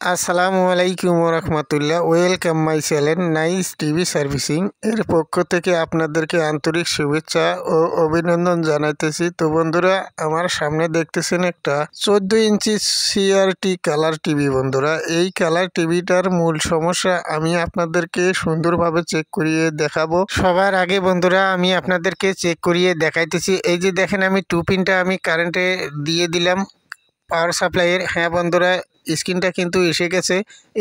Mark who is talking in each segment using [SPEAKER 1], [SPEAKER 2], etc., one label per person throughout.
[SPEAKER 1] আসসালামু আলাইকুম রহমতুল্লাহ। Welcome my channel nice TV servicing এর পক্ষ থেকে আপনাদেরকে আন্তরিক শুভেচ্ছা ও অভিনন্দন জানাইতেছি। তো বন্ধুরা, আমার সামনে দেখতেছেন একটা 14 ইঞ্চি সিআরটি কালার টিভি। বন্ধুরা, এই কালার টিভিটার মূল সমস্যা আমি আপনাদেরকে সুন্দরভাবে চেক করিয়ে দেখাবো। সবার আগে বন্ধুরা, আমি আপনাদেরকে চেক করিয়ে দেখাইতেছি। এই যে দেখেন, আমি 2 পিনটা আমি কারেন্টে দিয়ে দিলাম পাওয়ার সাপ্লাইয়ের। হ্যাঁ বন্ধুরা, স্ক্রিনটা কিন্তু এসে গেছে।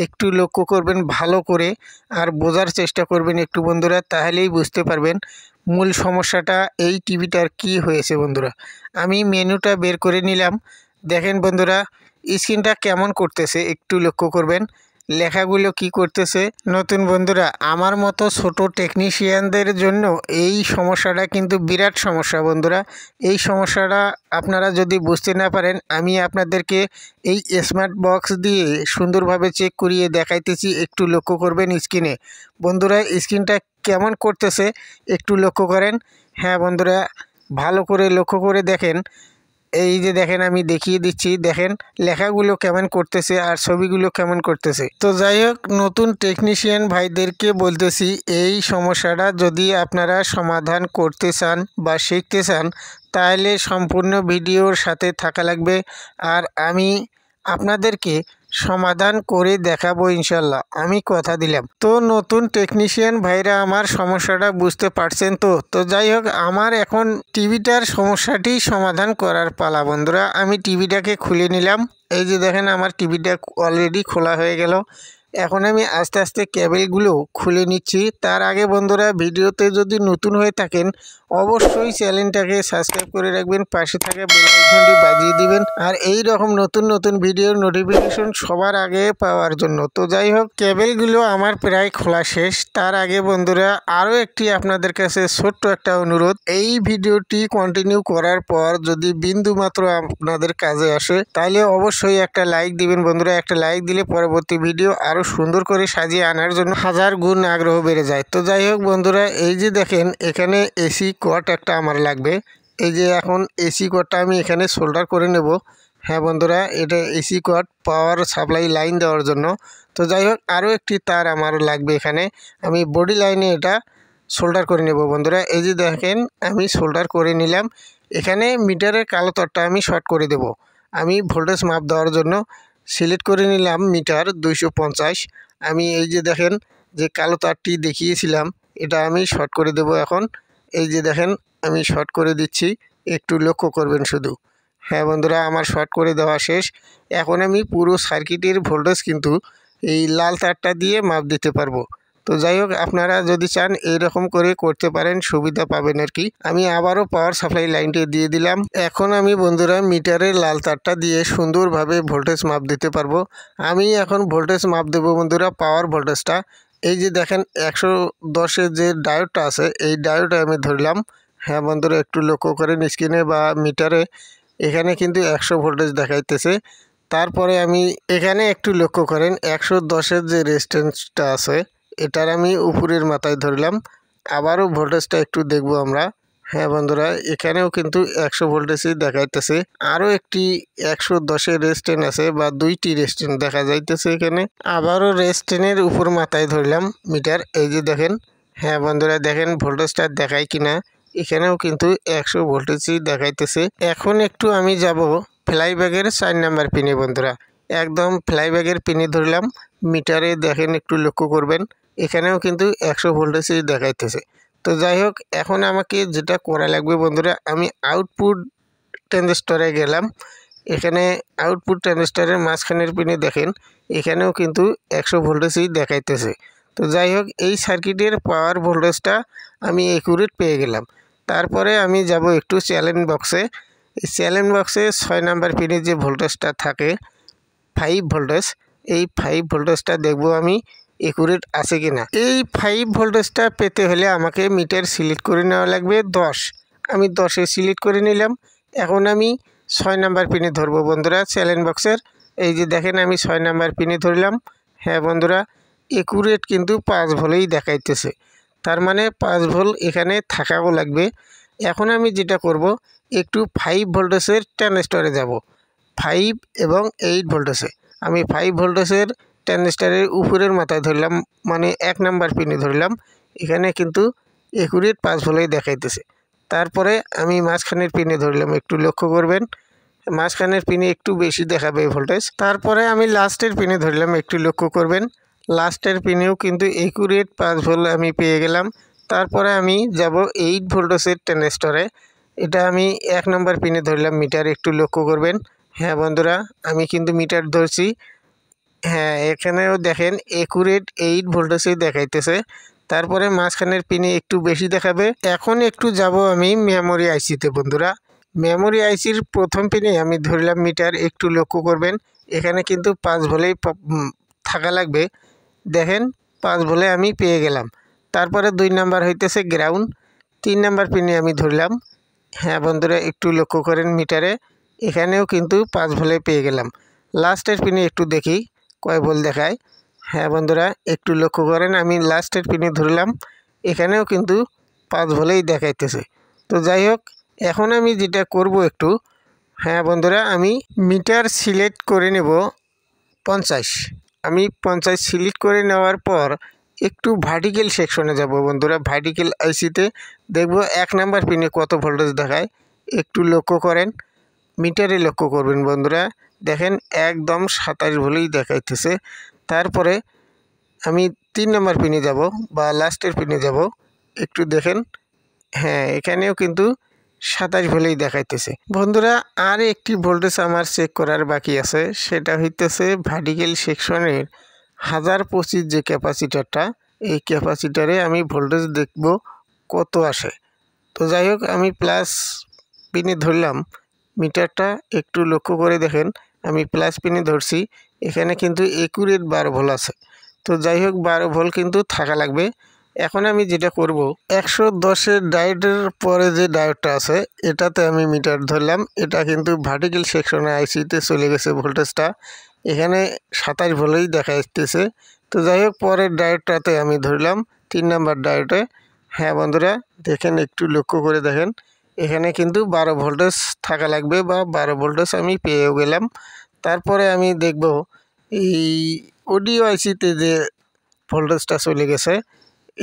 [SPEAKER 1] একটু লক্ষ্য করবেন ভালো করে আর বোঝার চেষ্টা করবেন একটু বন্ধুরা, তাহলেই বুঝতে পারবেন মূল সমস্যাটা এই টিভিটার কি হয়েছে। বন্ধুরা, আমি মেনুটা বের করে নিলাম। দেখেন বন্ধুরা, স্ক্রিনটা কেমন করতেছে একটু লক্ষ্য করবেন, লেখাগুলো কি করতেছে। নতুন বন্ধুরা, আমার মতো ছোট টেকনিশিয়ানদের জন্য এই সমস্যাটা কিন্তু বিরাট সমস্যা। বন্ধুরা, এই সমস্যাটা আপনারা যদি বুঝতে না পারেন, আমি আপনাদেরকে এই স্মার্ট বক্স দিয়ে সুন্দরভাবে চেক করিয়ে দেখাইতেছি। একটু লক্ষ্য করবেন স্ক্রিনে। বন্ধুরা, স্ক্রিনটা কেমন করতেছে একটু লক্ষ্য করেন। হ্যাঁ বন্ধুরা, ভালো করে লক্ষ্য করে দেখেন। এই যে দেখেন, আমি দেখিয়ে দিচ্ছি, দেখেন লেখাগুলো কেমন করতেছে আর ছবিগুলো কেমন করতেছে। তো যাই হোক, নতুন টেকনিশিয়ান ভাইদেরকে বলতেছি, এই সমস্যাটা যদি আপনারা সমাধান করতে চান বা শিখতে চান, তাহলে সম্পূর্ণ ভিডিওর সাথে থাকা লাগবে। আর আমি আপনাদেরকে সমাধান করে দেখাবো ইনশাল্লাহ, আমি কথা দিলাম। তো নতুন টেকনিশিয়ান ভাইরা আমার সমস্যাটা বুঝতে পারছেন। তো যাই হোক, আমার এখন টিভিটার সমস্যাটি সমাধান করার পালা। বন্ধুরা, আমি টিভিটাকে খুলে নিলাম। এই যে দেখেন, আমার টিভিটা অলরেডি খোলা হয়ে গেল। এখন আমি আস্তে আস্তে কেবেলগুলো খুলে নিচ্ছি। তার আগে বন্ধুরা, ভিডিওতে যদি নতুন হয়ে থাকেন, অবশ্যই চ্যানেলটাকে সাবস্ক্রাইব করে রাখবেন, পাশে থাকা বেল আইকনটি বাজিয়ে দিবেন, আর এই রকম নতুন নতুন ভিডিওর নোটিফিকেশন সবার আগে পাওয়ার জন্য। তো যাই হোক, কেবেলগুলো আমার প্রায় খোলা শেষ। তার আগে বন্ধুরা, আরও একটি আপনাদের কাছে ছোট্ট একটা অনুরোধ, এই ভিডিওটি কন্টিনিউ করার পর যদি বিন্দু মাত্র আপনাদের কাজে আসে, তাহলে অবশ্যই একটা লাইক দিবেন। বন্ধুরা, একটা লাইক দিলে পরবর্তী ভিডিও আরও সুন্দর করে সাজিয়ে আনার জন্য হাজার গুণ আগ্রহ বেড়ে যায়। তো যাই হোক বন্ধুরা, এই যে দেখেন, এখানে এসি কট একটা আমার লাগবে। এই যে এখন এসি কটটা আমি এখানে সোল্ডার করে নেব। হ্যাঁ বন্ধুরা, এটা এসি কট পাওয়ার সাপ্লাই লাইন দেওয়ার জন্য। তো যাই হোক, আরও একটি তার আমার লাগবে এখানে। আমি বডি লাইনে এটা সোল্ডার করে নেব। বন্ধুরা, এই যে দেখেন, আমি সোল্ডার করে নিলাম। এখানে মিটারের কালো তারটা আমি শর্ট করে দেব। আমি ভোল্টেজ মাপ দেওয়ার জন্য সিলেক্ট করে নিলাম মিটার 250। আমি এই যে দেখেন, যে কালো তারটি দেখিয়েছিলাম, এটা আমি শর্ট করে দেব এখন। এই যে দেখেন, আমি শর্ট করে দিচ্ছি, একটু লক্ষ্য করবেন শুধু। হ্যাঁ বন্ধুরা, আমার শর্ট করে দেওয়া শেষ। এখন আমি পুরো সার্কিটের ভোল্টেজ কিন্তু এই লাল তারটা দিয়ে মাপ দিতে পারবো। তো যাই হোক, আপনারা যদি চান এইরকম করে করতে পারেন, সুবিধা পাবেন আর কি। আমি আবারও পাওয়ার সাপ্লাই লাইনটি দিয়ে দিলাম। এখন আমি বন্ধুরা মিটারের লাল তারটা দিয়ে সুন্দরভাবে ভোল্টেজ মাপ দিতে পারবো। আমি এখন ভোল্টেজ মাপ দেবো বন্ধুরা, পাওয়ার ভোল্টেজটা। এই যে দেখেন, 110-এর যে ডায়োডটা আছে, এই ডায়োডটা আমি ধরলাম। হ্যাঁ বন্ধুরা, একটু লক্ষ্য করেন স্ক্রিনে বা মিটারে, এখানে কিন্তু 100 ভোল্টেজ দেখাইতেছে। তারপরে আমি এখানে একটু লক্ষ্য করেন, 110-এর যে রেজিস্ট্যান্সটা আছে, এটার আমি উপরের মাথায় ধরলাম। আবারও ভোল্টেজটা একটু দেখব আমরা। হ্যাঁ বন্ধুরা, এখানেও কিন্তু 100 ভোল্টেজই দেখাইতেছে। আরও একটি 110-এর রেজিস্ট্যান্স আছে বা 2টি রেজিস্ট্যান্স দেখা যাইতেছে এখানে। আবারও রেজিস্ট্যান্সের উপর মাথায় ধরলাম মিটার। এই যে দেখেন, হ্যাঁ বন্ধুরা, দেখেন ভোল্টেজটা দেখায় কিনা। এখানেও কিন্তু 100 ভোল্টেজই দেখাইতেছে। এখন একটু আমি যাব ফ্লাইব্যাগের 4 নাম্বার পিনে। বন্ধুরা, একদম ফ্লাইব্যাগের পিনে ধরলাম। মিটারে দেখেন, একটু লক্ষ্য করবেন, এখানেও কিন্তু 100 ভোল্টেজই দেখাইতেছে। তো যাই হোক, এখন আমাকে যেটা করা লাগবে বন্ধুরা, আমি আউটপুট ট্রানজিস্টরে গেলাম। এখানে আউটপুট ট্রানজিস্টরের মাঝখানের পিনে দেখেন, এখানেও কিন্তু 100 ভোল্টেজই দেখাইতেছে। তো যাই হোক, এই সার্কিটের পাওয়ার ভোল্টেজটা আমি একুরেট পেয়ে গেলাম। তারপরে আমি যাব একটু চ্যালেঞ্জ বক্সে। এই চ্যালেঞ্জ বক্সে 6 নাম্বার পিনে যে ভোল্টেজটা থাকে 5 ভোল্টেজ, এই 5 ভোল্টেজটা দেখব আমি একুরেট আছে কিনা। এই 5 ভোল্টেজটা পেতে হলে আমাকে মিটার সিলেক্ট করে নেওয়া লাগবে 10। আমি 10-এ সিলেক্ট করে নিলাম। এখন আমি 6 নাম্বার পিনে ধরবো বন্ধুরা চ্যালেঞ্জ বক্সের। এই যে দেখেন, আমি 6 নাম্বার পিনে ধরলাম। হ্যাঁ বন্ধুরা, একুরেট কিন্তু 5 ভোল্টই দেখাইতেছে। তার মানে 5 ভোল্ট এখানে থাকাও লাগবে। এখন আমি যেটা করব, একটু 5 ভোল্টেজের ট্রানজিস্টরে যাব, 5 এবং 8 ভোল্টেজে। আমি 5 ভোল্টেজের ট্রানজিস্টরের উপরের মাথায় ধরলাম, মানে 1 নাম্বার পিনে ধরলাম। এখানে কিন্তু একুরেট 5 ভোল্টই দেখাইতেছে। তারপরে আমি মাঝখানের পিনে ধরলাম, একটু লক্ষ্য করবেন মাঝখানের পিনে একটু বেশি দেখাবে ভোল্টেজ। তারপরে আমি লাস্টের পিনে ধরলাম, একটু লক্ষ্য করবেন লাস্টের পিনেও কিন্তু একুরেট 5 ভোল্ট আমি পেয়ে গেলাম। তারপরে আমি যাব 8 ভোল্টেজের ট্রানজিস্টরে, এটা আমি 1 নম্বর পিনে ধরলাম মিটার, একটু লক্ষ্য করবেন। হ্যাঁ বন্ধুরা, আমি কিন্তু মিটার ধরছি। হ্যাঁ, এখানেও দেখেন একুরেট 8 ভোল্টেজই দেখাইতেছে। তারপরে মাঝখানের পিনে একটু বেশি দেখাবে। এখন একটু যাব আমি মেমোরি আইসিতে বন্ধুরা। মেমোরি আইসির প্রথম পিনে আমি ধরলাম মিটার, একটু লক্ষ্য করবেন এখানে কিন্তু 5 ভোল্টেই থাকা লাগবে। দেখেন 5 ভোল্টে আমি পেয়ে গেলাম। তারপরে 2 নাম্বার হইতেছে গ্রাউন্ড, 3 নাম্বার পিনে আমি ধরলাম। হ্যাঁ বন্ধুরা, একটু লক্ষ্য করেন মিটারে, এখানেও কিন্তু 5 ভোল্টে পেয়ে গেলাম। লাস্টের পিনে একটু দেখি কয় ভোল্ট দেখায়। হ্যাঁ বন্ধুরা, একটু লক্ষ্য করেন আমি লাস্টের পিনে ধরলাম, এখানেও কিন্তু 5 ভোল্টেই দেখাইতেছে। তো যাই হোক, এখন আমি যেটা করব একটু, হ্যাঁ বন্ধুরা, আমি মিটার সিলেক্ট করে নেব 50। আমি 50 সিলেক্ট করে নেওয়ার পর একটু ভার্টিক্যাল সেকশনে যাব বন্ধুরা। ভার্টিক্যাল আইসিতে দেখব 1 নাম্বার পিনে কত ভোল্টেজ দেখায়, একটু লক্ষ্য করেন মিটারে লক্ষ্য করবেন বন্ধুরা। দেখেন একদম 27 ভোল্টই দেখাইতেছে। তারপরে আমি 3 নাম্বার পিনে যাব বা লাস্টের পিনে যাব, একটু দেখেন হ্যাঁ এখানেও কিন্তু 27 ভোল্টই দেখাইতেছে বন্ধুরা। আর একটি ভোল্টেজ আমার চেক করার বাকি আছে, সেটা হইতেছে ভার্টিক্যাল সেকশনের 1025 যে ক্যাপাসিটারটা, এই ক্যাপাসিটারে আমি ভোল্টেজ দেখব কত আসে। তো যাই হোক, আমি প্লাস পিনে ধরলাম মিটারটা, একটু লক্ষ্য করে দেখেন আমি প্লাস পিনে ধরছি, এখানে কিন্তু একুরেট 12 ভোল্ট আছে। তো যাই হোক 12 ভোল্ট কিন্তু থাকা লাগবে। এখন আমি যেটা করব, 110-এর ডায়োডের পরে যে ডায়োডটা আছে এটাতে আমি মিটার ধরলাম, এটা কিন্তু ভার্টিক্যাল সেকশনে আইসিতে চলে গেছে ভোল্টেজটা, এখানে 27 ভোল্টই দেখা যাচ্ছে। তো যাই হোক, পরের ডায়োডটাতে আমি ধরলাম 3 নাম্বার ডায়োডে। হ্যাঁ বন্ধুরা, দেখেন একটু লক্ষ্য করে দেখেন এখানে কিন্তু 12 ভোল্টেজ থাকা লাগবে বা 12 ভোল্টেজ আমি পেয়েও গেলাম। তারপরে আমি দেখব এই অডিও আইসিতে যে ভোল্টেজটা চলে গেছে,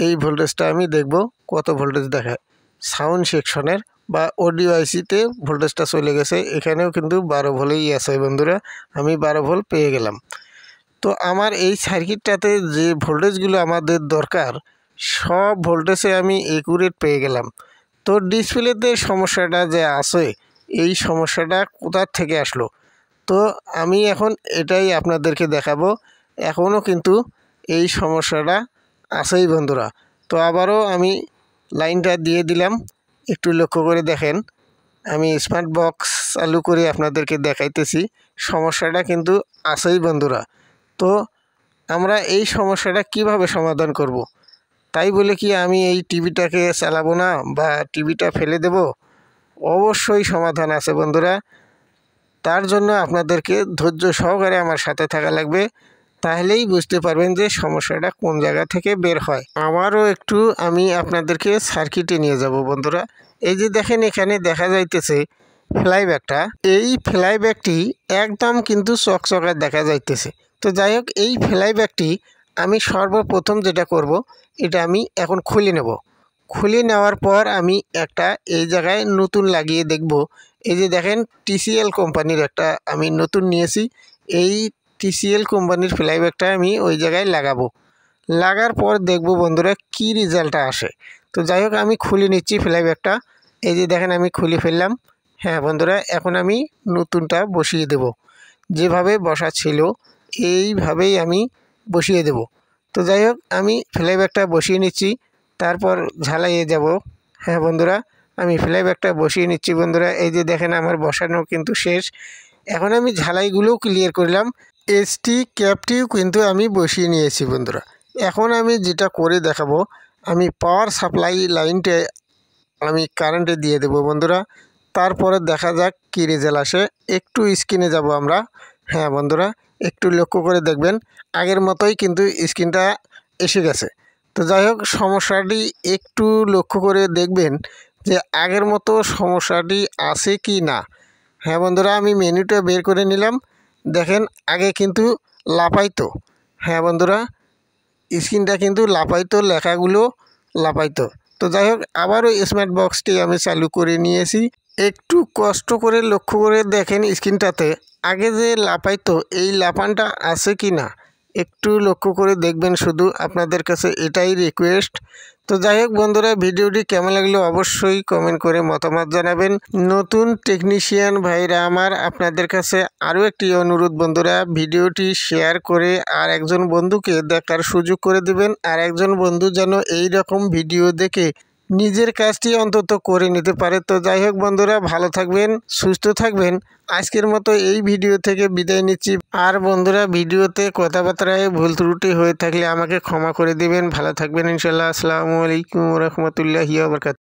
[SPEAKER 1] এই ভোল্টেজটা আমি দেখব কত ভোল্টেজ দেখায়। সাউন্ড সেকশনের বা অডিও আইসিতে ভোল্টেজটা চলে গেছে, এখানেও কিন্তু 12 ভোল্টই আছে বন্ধুরা, আমি 12 ভোল্ট পেয়ে গেলাম। তো আমার এই সার্কিটটাতে যে ভোল্টেজগুলো আমাদের দরকার সব ভোল্টেজে আমি একুরেট পেয়ে গেলাম। তো ডিসপ্লেতে সমস্যাটা যে আছে, এই সমস্যাটা কোথা থেকে আসলো, তো আমি এখন এটাই আপনাদেরকে দেখাবো। এখনও কিন্তু এই সমস্যাটা আছেই বন্ধুরা। তো আবারও আমি লাইনটা দিয়ে দিলাম, একটু লক্ষ্য করে দেখেন আমি স্মার্ট বক্স চালু করে আপনাদেরকে দেখাইতেছি, সমস্যাটা কিন্তু আছেই বন্ধুরা। তো আমরা এই সমস্যাটা কিভাবে সমাধান করব? তাই বলে কি আমি এই টিভিটাকে চালাবো না বা টিভিটা ফেলে দেব? অবশ্যই সমাধান আছে বন্ধুরা। তার জন্য আপনাদেরকে ধৈর্য সহকারে আমার সাথে থাকা লাগবে, তাহলেই বুঝতে পারবেন যে সমস্যাটা কোন জায়গা থেকে বের হয়। আবারও একটু আমি আপনাদেরকে সার্কিটে নিয়ে যাব বন্ধুরা। এই যে দেখেন এখানে দেখা যাইতেছে ফ্লাইব্যাকটা, এই ফ্লাইব্যাকটি একদম কিন্তু চকচকা দেখা যাইতেছে। তো যাই হোক, এই ফ্লাইব্যাকটি আমি সর্বপ্রথম যেটা করব, এটা আমি এখন খুলে নেব। খুলে নেওয়ার পর আমি একটা এই জায়গায় নতুন লাগিয়ে দেখব। এই যে দেখেন টিসিএল কোম্পানির একটা আমি নতুন নিয়েছি, এই টিসিএল কোম্পানির ফ্লাইব্যাকটা আমি ওই জায়গায় লাগাবো। লাগার পর দেখব বন্ধুরা কি রেজাল্টটা আসে। তো যাই হোক, আমি খুলে নিচ্ছি ফ্লাইব্যাকটা। এই যে দেখেন আমি খুলে ফেললাম। হ্যাঁ বন্ধুরা, এখন আমি নতুনটা বসিয়ে দেব, যেভাবে বসা ছিল এইভাবেই আমি বসিয়ে দেব। তো যাই হোক, আমি ফ্লাইব্যাকটা বসিয়ে নিচ্ছি, তারপর ঝালাইয়ে যাব। হ্যাঁ বন্ধুরা, আমি ফ্লাইব্যাকটা বসিয়ে নিচ্ছি বন্ধুরা। এই যে দেখেন আমার বসানো কিন্তু শেষ। এখন আমি ঝালাইগুলোও ক্লিয়ার করলাম, এসটি ক্যাপটিও কিন্তু আমি বসিয়ে নিয়েছি বন্ধুরা। এখন আমি যেটা করে দেখাবো, আমি পাওয়ার সাপ্লাই লাইনটা আমি কারেন্টে দিয়ে দেব বন্ধুরা। তারপরে দেখা যাক কী রেজাল্ট আসে। একটু স্ক্রিনে যাব আমরা। হ্যাঁ বন্ধুরা, একটু লক্ষ্য করে দেখবেন আগের মতোই কিন্তু স্ক্রিনটা এসে গেছে। তো যাই হোক, সমস্যাটি একটু লক্ষ্য করে দেখবেন যে আগের মতো সমস্যাটি আছে কি না। হ্যাঁ বন্ধুরা, আমি মেনুটা বের করে নিলাম। দেখেন আগে কিন্তু লাফাইতো। হ্যাঁ বন্ধুরা, স্ক্রিনটা কিন্তু লাফাইতো, লেখাগুলো লাফাইতো। তো যাই হোক, আবারও স্মার্ট বক্সটি আমি চালু করে নিয়েছি। একটু কষ্ট করে লক্ষ্য করে দেখেন স্ক্রিনটাতে আগে যে লাফাইতো এই লাফানটা আছে কি না একটু লক্ষ্য করে দেখবেন, শুধু আপনাদের কাছে এটাই রিকোয়েস্ট। তো যাই হোক বন্ধুরা, ভিডিওটি কেমন লাগলো অবশ্যই কমেন্ট করে মতামত জানাবেন। নতুন টেকনিশিয়ান ভাইরা আমার, আপনাদের কাছে আরও একটি অনুরোধ বন্ধুরা, ভিডিওটি শেয়ার করে আর একজন বন্ধুকে দেখার সুযোগ করে দিবেন। আর একজন বন্ধু যেন এই রকম ভিডিও দেখে নিজের কাজটি অন্তত করে নিতে পারে। তো যাই হোক বন্ধুরা, ভালো থাকবেন, সুস্থ থাকবেন। আজকের মতো এই ভিডিও থেকে বিদায় নিচ্ছি। আর বন্ধুরা, ভিডিওতে কথাবার্তায় ভুল ত্রুটি হয়ে থাকলে আমাকে ক্ষমা করে দিবেন। ভালো থাকবেন ইনশাল্লাহ। আসসালামু আলাইকুম রহমতুল্লাহি ওয়া বারাকাতুহু।